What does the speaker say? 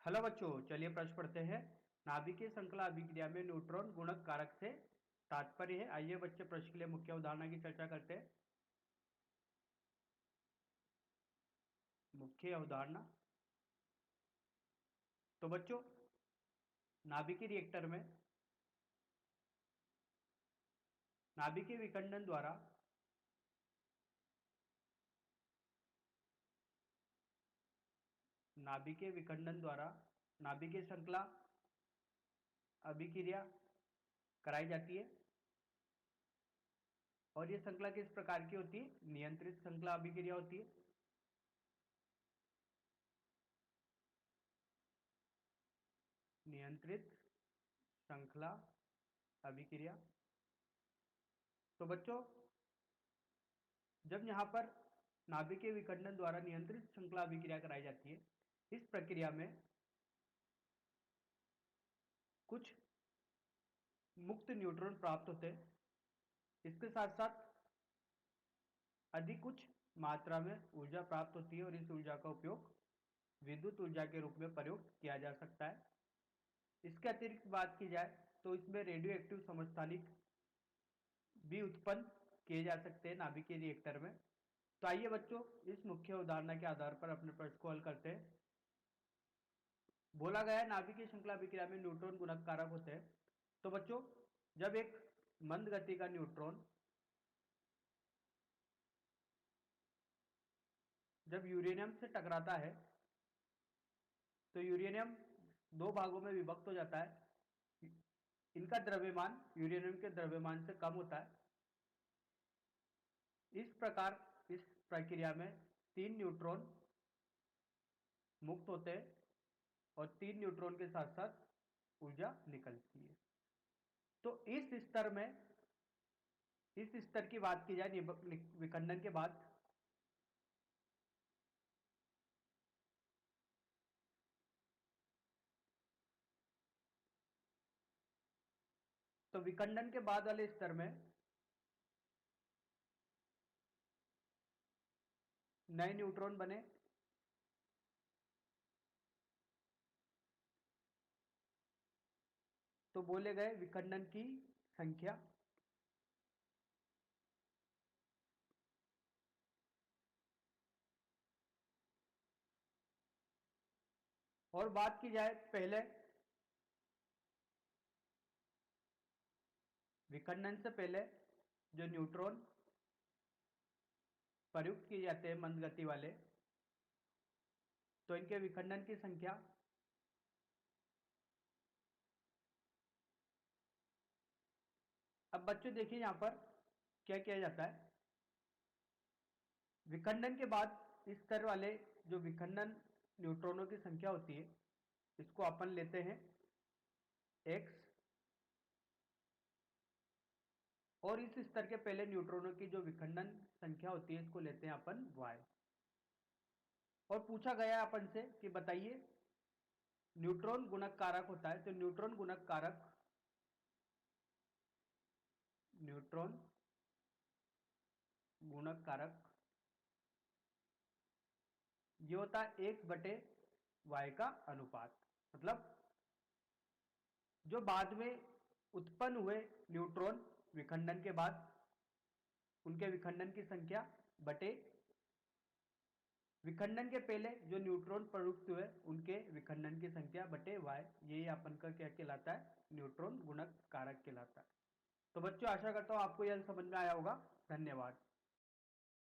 Hello बच्चों, चलिए प्रश्न पढ़ते हैं। नाभिकीय श्रृंखला अभिक्रिया में न्यूट्रॉन गुणक कारक से तात्पर्य है। आइए बच्चे प्रश्न के लिए मुख्य उदाहरण की चर्चा करते हैं। मुख्य उदाहरण। तो बच्चों, नाभिकीय रिएक्टर में नाभिकीय विखंडन द्वारा नाभिकीय श्रृंखला अभिक्रिया कराई जाती है। और ये श्रृंखला किस प्रकार की होती है? नियंत्रित श्रृंखला अभिक्रिया होती है। नियंत्रित श्रृंखला अभिक्रिया। तो बच्चों, जब यहां पर नाभिकीय विखंडन द्वारा नियंत्रित श्रृंखला अभिक्रिया कराई जाती है, इस प्रक्रिया में कुछ मुक्त न्यूट्रॉन प्राप्त होते हैं। इसके साथ साथ अधिक उच्च मात्रा में ऊर्जा प्राप्त होती है और इस ऊर्जा का उपयोग विद्युत ऊर्जा के रूप में प्रयोग किया जा सकता है। इसके अतिरिक्त बात की जाए तो इसमें रेडियो एक्टिव समस्थानिक भी उत्पन्न किए जा सकते हैं नाभिकीय रिएक्टर में। तो आइए बच्चों, इस मुख्य उदाहरण के आधार पर अपने प्रश्न को हल करते हैं। बोला गया है नाभिकीय श्रृंखला अभिक्रिया में न्यूट्रॉन गुणक कारक होते हैं। तो बच्चों, जब एक मंद गति का न्यूट्रॉन जब यूरेनियम से टकराता है तो यूरेनियम दो भागों में विभक्त हो जाता है। इनका द्रव्यमान यूरेनियम के द्रव्यमान से कम होता है। इस प्रकार इस प्रक्रिया में 3 न्यूट्रॉन मुक्त होते हैं और 3 न्यूट्रॉन के साथ साथ ऊर्जा निकलती है। तो इस स्तर की बात की जाए विखंडन के बाद, तो विखंडन के बाद वाले स्तर में नए न्यूट्रॉन बने। तो बोले गए विखंडन की संख्या और बात की जाए पहले विखंडन से पहले जो न्यूट्रॉन प्रयुक्त किए जाते हैं मंद गति वाले, तो इनके विखंडन की संख्या अब बच्चों देखिए यहां पर क्या किया जाता है। विखंडन के बाद इस स्तर वाले जो विखंडन न्यूट्रॉनों की संख्या होती है, इसको अपन लेते हैं x, और इस स्तर के पहले न्यूट्रॉनों की जो विखंडन संख्या होती है इसको लेते हैं अपन y। और पूछा गया है अपन से कि बताइए न्यूट्रॉन गुणक कारक होता है, तो न्यूट्रॉन गुणक कारक ये होता है 1/y का अनुपात। मतलब जो बाद में उत्पन्न हुए न्यूट्रॉन विखंडन के बाद, उनके विखंडन की संख्या बटे विखंडन के पहले जो न्यूट्रॉन प्रयुक्त हुए उनके विखंडन की संख्या बटे y। यही अपन का क्या कहलाता है? न्यूट्रॉन गुणक कारक कहलाता है। तो बच्चों, आशा करता हूं आपको यह समझ में आया होगा। धन्यवाद।